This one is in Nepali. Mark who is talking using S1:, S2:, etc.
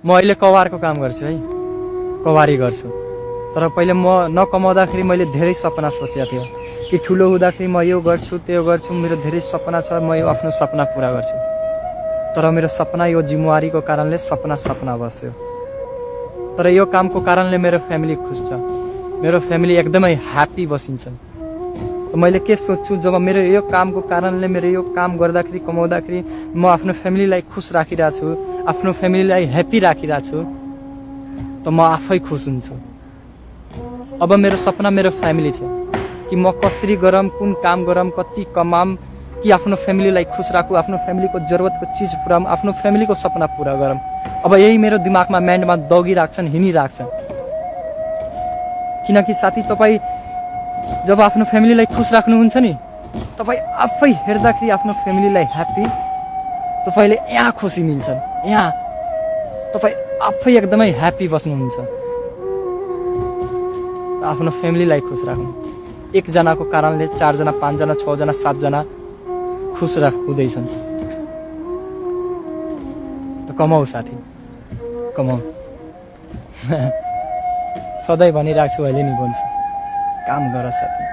S1: म अहिले कवारको काम गर्छु है, कवारी गर्छु। तर पहिले म नकमाउँदाखेरि मैले धेरै सपना सोचेको थियो कि ठुलो हुँदाखेरि म यो गर्छु त्यो गर्छु, मेरो धेरै सपना छ, म यो आफ्नो सपना पुरा गर्छु। तर मेरो सपना यो जिम्मेवारीको कारणले सपना बस्यो। तर यो कामको कारणले मेरो फ्यामिली खुस छ, मेरो फ्यामिली एकदमै ह्याप्पी बसिन्छन्। मैले के सोच्छु, जब मेरो यो कामको कारणले मेरो यो काम गर्दाखेरि कमाउँदाखेरि म आफ्नो फ्यामिलीलाई खुस राखिरहेको छु, आफ्नो फ्यामिलीलाई ह्याप्पी राखिरहेको छु, त म आफै खुस हुन्छु। अब मेरो सपना मेरो फ्यामिली छ कि म कसरी गरम, कुन काम गरम, कति कमाम कि आफ्नो फ्यामिलीलाई खुस राखु, आफ्नो फ्यामिलीको जरुरतको चिज पुराम, आफ्नो फ्यामिलीको सपना पुरा गरम। अब यही मेरो दिमागमा माइन्डमा दौगिराख्छन्, हिँडिराख्छन्। किनकि साथी, तपाईँ जब आफ्नो फ्यामिलीलाई खुस राख्नुहुन्छ नि, तपाईँ आफै हेर्दाखेरि आफ्नो फ्यामिलीलाई ह्याप्पी, तपाईँले यहाँ खुसी मिल्छन्, यहाँ तपाईँ आफै एकदमै ह्याप्पी बस्नुहुन्छ। आफ्नो फ्यामिलीलाई खुस राख्नु। एकजनाको कारणले 4 जना 5 जना 6 जना 7 जना खुस हुँदैछन्। त कमाऊ साथी, कमाऊ। सधैँ भनिरहेको छु, अहिले नि भन्छु, काम गर साथी।